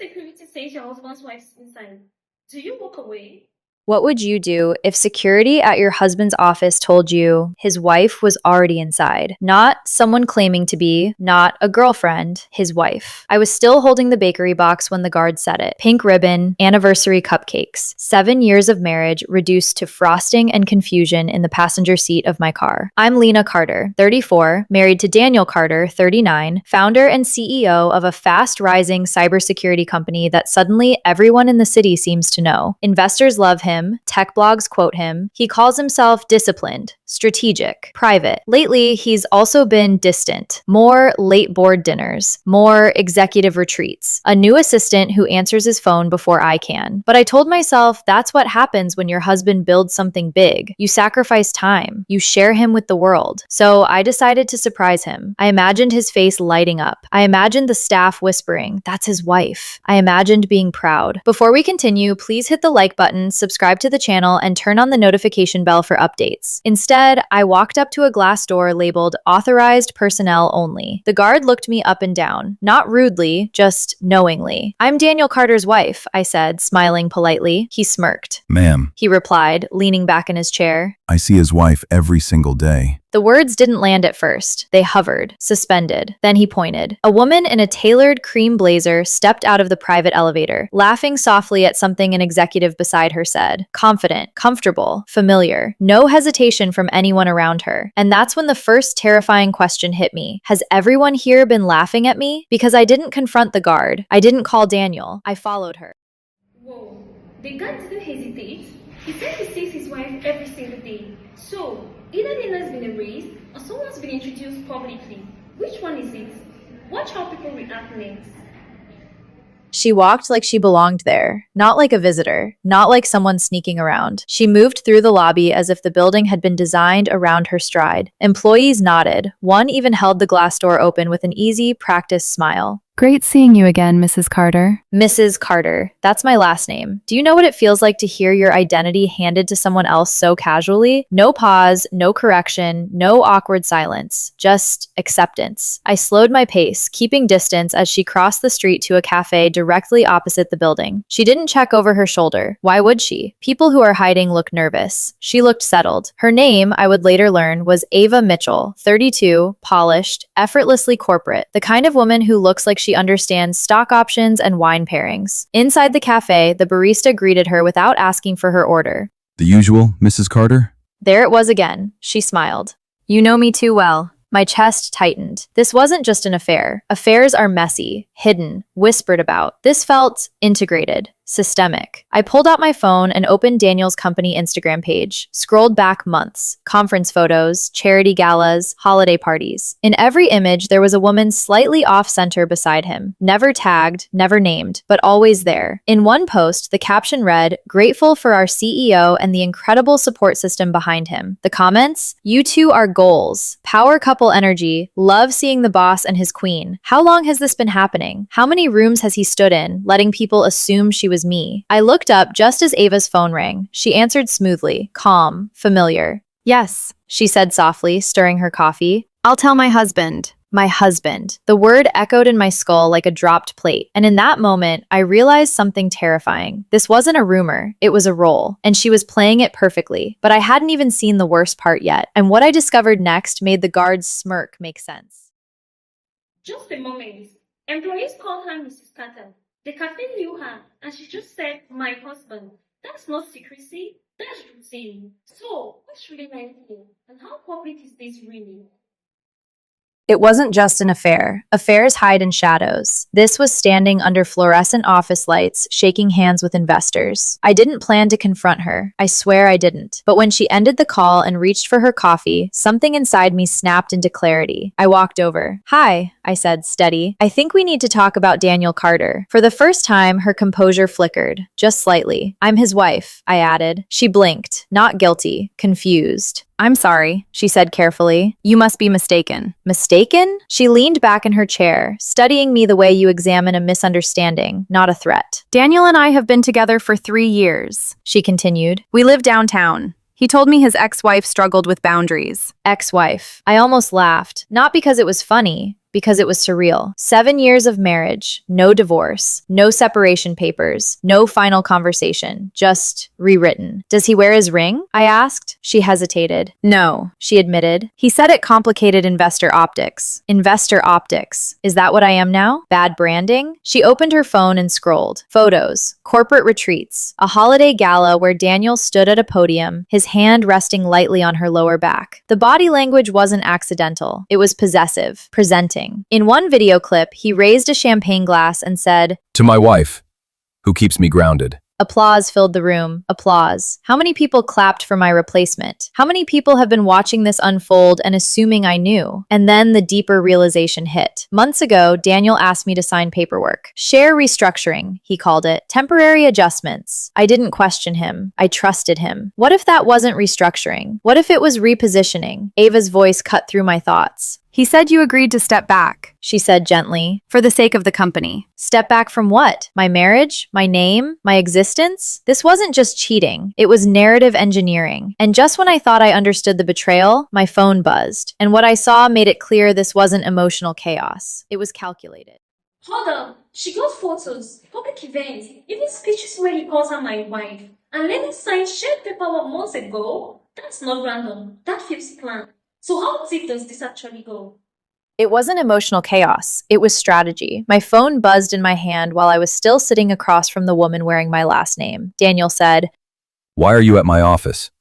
security says your husband's wife is inside, do you walk away? What would you do if security at your husband's office told you his wife was already inside? Not someone claiming to be, not a girlfriend, his wife. I was still holding the bakery box when the guard said it. Pink ribbon, anniversary cupcakes. 7 years of marriage reduced to frosting and confusion in the passenger seat of my car. I'm Lena Carter, 34, married to Daniel Carter, 39, founder and CEO of a fast-rising cybersecurity company that suddenly everyone in the city seems to know. Investors love him. Tech blogs quote him. He calls himself disciplined, strategic, private. Lately, he's also been distant. More late board dinners, more executive retreats, a new assistant who answers his phone before I can. But I told myself that's what happens when your husband builds something big. You sacrifice time. You share him with the world. So I decided to surprise him. I imagined his face lighting up. I imagined the staff whispering, "That's his wife." I imagined being proud. Before we continue, please hit the like button, subscribe to the channel, and turn on the notification bell for updates. Instead, I walked up to a glass door labeled "Authorized Personnel Only." The guard looked me up and down, not rudely, just knowingly. "I'm Daniel Carter's wife," I said, smiling politely. He smirked. "Ma'am," he replied, leaning back in his chair. "I see his wife every single day." The words didn't land at first. They hovered, suspended. Then he pointed. A woman in a tailored cream blazer stepped out of the private elevator, laughing softly at something an executive beside her said. Confident, comfortable, familiar. No hesitation from anyone around her. And that's when the first terrifying question hit me. Has everyone here been laughing at me? Because I didn't confront the guard. I didn't call Daniel. I followed her. Whoa, the guy didn't hesitate. He said he sees his wife every single day. So, either Lena's been erased or someone's been introduced publicly. Which one is it? Watch how people react next. She walked like she belonged there, not like a visitor, not like someone sneaking around. She moved through the lobby as if the building had been designed around her stride. Employees nodded. One even held the glass door open with an easy, practiced smile. Great seeing you again, Mrs. Carter. Mrs. Carter. That's my last name. Do you know what it feels like to hear your identity handed to someone else so casually? No pause, no correction, no awkward silence, just acceptance. I slowed my pace, keeping distance as she crossed the street to a cafe directly opposite the building. She didn't check over her shoulder. Why would she? People who are hiding look nervous. She looked settled. Her name, I would later learn, was Ava Mitchell, 32, polished, effortlessly corporate, the kind of woman who looks like she understands stock options and wine pairings. Inside the cafe, the barista greeted her without asking for her order. "The usual, Mrs. Carter?" There it was again. She smiled. "You know me too well." My chest tightened. This wasn't just an affair. Affairs are messy, hidden, whispered about. This felt integrated, systemic. I pulled out my phone and opened Daniel's company Instagram page, scrolled back months, conference photos, charity galas, holiday parties. In every image, there was a woman slightly off-center beside him, never tagged, never named, but always there. In one post, the caption read, "Grateful for our CEO and the incredible support system behind him." The comments? "You two are goals. Power couple energy. Love seeing the boss and his queen. How long has this been happening? How many rooms has he stood in, letting people assume she was me?" I looked up just as Ava's phone rang. She answered smoothly, calm, familiar. Yes, She said softly, stirring her coffee. I'll tell my husband. My husband. The word echoed in my skull like a dropped plate. And in that moment, I realized something terrifying. This wasn't a rumor. It was a role. And she was playing it perfectly. But I hadn't even seen the worst part yet. And what I discovered next made the guard's smirk make sense. Just a moment. Employees called her Mrs. Carter. The cafe knew her, and she just said, "My husband." That's not secrecy, that's routine. So, what's really meant here? And how public is this really? It wasn't just an affair. Affairs hide in shadows. This was standing under fluorescent office lights, shaking hands with investors. I didn't plan to confront her. I swear I didn't. But when she ended the call and reached for her coffee, something inside me snapped into clarity. I walked over. "Hi," I said, steady. "I think we need to talk about Daniel Carter." For the first time, her composure flickered, just slightly. "I'm his wife," I added. She blinked, not guilty, confused. I'm sorry, she said carefully. You must be mistaken. Mistaken? She leaned back in her chair, studying me the way you examine a misunderstanding, not a threat. Daniel and I have been together for 3 years, She continued. We live downtown. He told me his ex-wife struggled with boundaries. Ex-wife. I almost laughed, not because it was funny, Because it was surreal. 7 years of marriage, no divorce, no separation papers, no final conversation, just rewritten. Does he wear his ring? I asked. She hesitated. No, she admitted. He said it complicated investor optics. Investor optics. Is that what I am now? Bad branding? She opened her phone and scrolled. Photos, corporate retreats, a holiday gala where Daniel stood at a podium, his hand resting lightly on her lower back. The body language wasn't accidental. It was possessive, presenting. In one video clip, he raised a champagne glass and said, To my wife, who keeps me grounded. Applause filled the room. Applause. How many people clapped for my replacement? How many people have been watching this unfold and assuming I knew? And then the deeper realization hit. Months ago, Daniel asked me to sign paperwork. Share restructuring, he called it. Temporary adjustments. I didn't question him. I trusted him. What if that wasn't restructuring? What if it was repositioning? Ava's voice cut through my thoughts. He said you agreed to step back, She said gently. for the sake of the company. Step back from what? My marriage? My name? My existence? This wasn't just cheating. It was narrative engineering. And just when I thought I understood the betrayal, my phone buzzed. And what I saw made it clear this wasn't emotional chaos. It was calculated. Hold on. She got photos, public events, even speeches where he calls her my wife. And Lenny signed shared paperwork months ago. That's not random. That feels planned. So how deep does this actually go? It wasn't emotional chaos. It was strategy. My phone buzzed in my hand while I was still sitting across from the woman wearing my last name. Daniel said, Why are you at my office?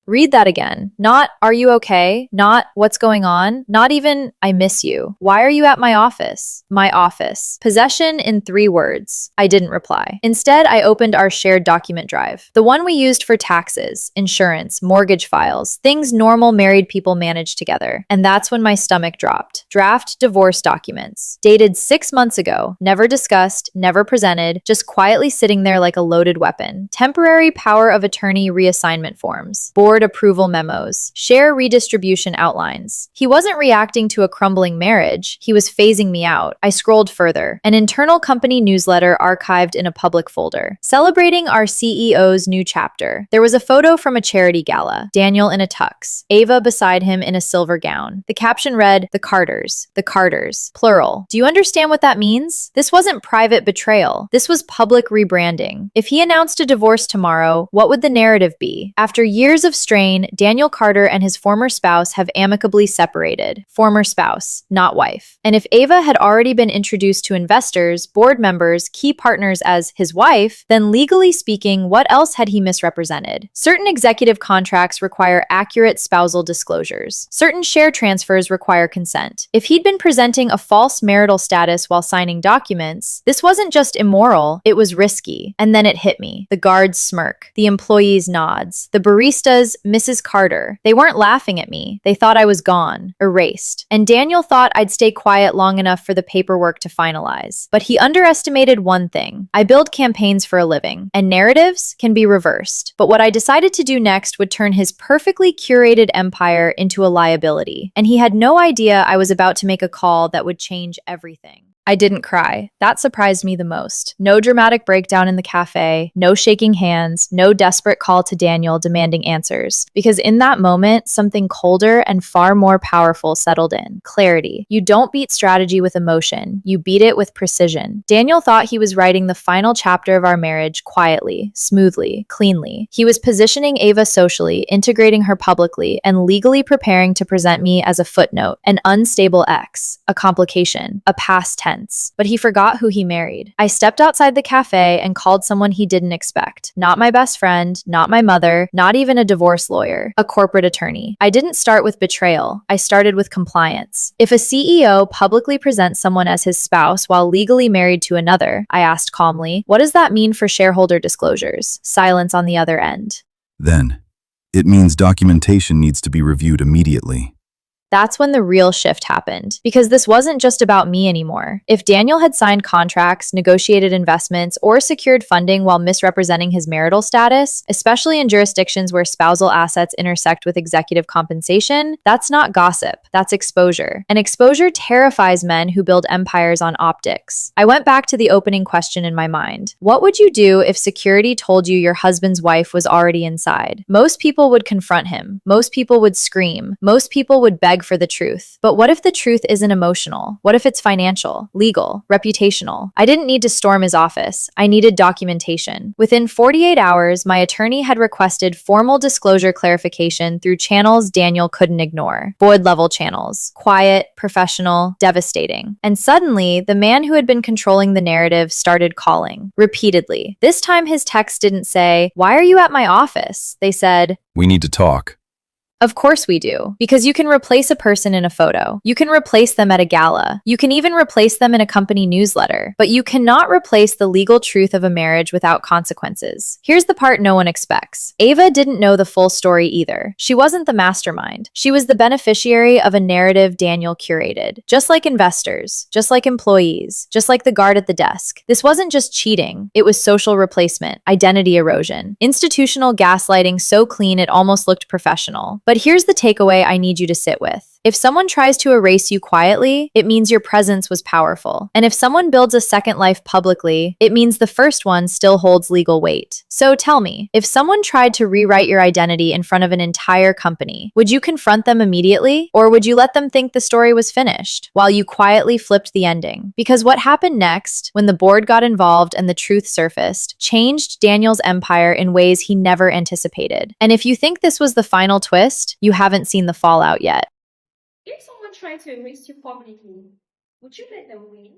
Read that again. Not, are you okay? Not, what's going on? Not even, I miss you. Why are you at my office? My office. Possession in 3 words. I didn't reply. Instead, I opened our shared document drive. The one we used for taxes, insurance, mortgage files, things normal married people manage together. And that's when my stomach dropped. Draft divorce documents. Dated 6 months ago. Never discussed, never presented, just quietly sitting there like a loaded weapon. Temporary power of attorney reassignment forms. Board approval memos, share redistribution outlines. He wasn't reacting to a crumbling marriage, he was phasing me out. I scrolled further. An internal company newsletter archived in a public folder, celebrating our CEO's new chapter. There was a photo from a charity gala, Daniel in a tux, Ava beside him in a silver gown. The caption read, the Carters, plural. Do you understand what that means? This wasn't private betrayal. This was public rebranding. If he announced a divorce tomorrow, what would the narrative be? After years of strain, Daniel Carter and his former spouse have amicably separated. Former spouse, not wife. And if Ava had already been introduced to investors, board members, key partners as his wife, then legally speaking, what else had he misrepresented? Certain executive contracts require accurate spousal disclosures. Certain share transfers require consent. If he'd been presenting a false marital status while signing documents, this wasn't just immoral, it was risky. And then it hit me. The guards smirk. The employees nods. The baristas, Mrs. Carter. They weren't laughing at me. They thought I was gone, erased. And Daniel thought I'd stay quiet long enough for the paperwork to finalize. But he underestimated one thing. I build campaigns for a living, and narratives can be reversed. But what I decided to do next would turn his perfectly curated empire into a liability. And he had no idea I was about to make a call that would change everything. I didn't cry. That surprised me the most. No dramatic breakdown in the cafe, no shaking hands, no desperate call to Daniel demanding answers. Because in that moment, something colder and far more powerful settled in. Clarity. You don't beat strategy with emotion. You beat it with precision. Daniel thought he was writing the final chapter of our marriage quietly, smoothly, cleanly. He was positioning Ava socially, integrating her publicly, and legally preparing to present me as a footnote, an unstable ex, a complication, a past tense. But he forgot who he married. I stepped outside the cafe and called someone he didn't expect. Not my best friend, not my mother, not even a divorce lawyer, a corporate attorney. I didn't start with betrayal. I started with compliance. If a CEO publicly presents someone as his spouse while legally married to another, I asked calmly, what does that mean for shareholder disclosures? Silence on the other end. Then, it means documentation needs to be reviewed immediately. That's when the real shift happened, because this wasn't just about me anymore. If Daniel had signed contracts, negotiated investments, or secured funding while misrepresenting his marital status, especially in jurisdictions where spousal assets intersect with executive compensation, that's not gossip, that's exposure. And exposure terrifies men who build empires on optics. I went back to the opening question in my mind. What would you do if security told you your husband's wife was already inside? Most people would confront him. Most people would scream. Most people would beg beg for the truth. But what if the truth isn't emotional? What if it's financial, legal, reputational? I didn't need to storm his office. I needed documentation. Within 48 hours, my attorney had requested formal disclosure clarification through channels Daniel couldn't ignore. Board-level channels. Quiet, professional, devastating. And suddenly, the man who had been controlling the narrative started calling. Repeatedly. This time his text didn't say, "Why are you at my office?" They said, We need to talk. "Of course we do. Because you can replace a person in a photo. You can replace them at a gala. You can even replace them in a company newsletter. But you cannot replace the legal truth of a marriage without consequences." Here's the part no one expects. Ava didn't know the full story either. She wasn't the mastermind. She was the beneficiary of a narrative Daniel curated. Just like investors, just like employees, just like the guard at the desk. This wasn't just cheating. It was social replacement, identity erosion, institutional gaslighting so clean it almost looked professional. But here's the takeaway I need you to sit with. If someone tries to erase you quietly, it means your presence was powerful. And if someone builds a second life publicly, it means the first one still holds legal weight. So tell me, if someone tried to rewrite your identity in front of an entire company, would you confront them immediately? Or would you let them think the story was finished while you quietly flipped the ending? Because what happened next, when the board got involved and the truth surfaced, changed Daniel's empire in ways he never anticipated. And if you think this was the final twist, you haven't seen the fallout yet. If someone tried to erase you publicly, would you let them win?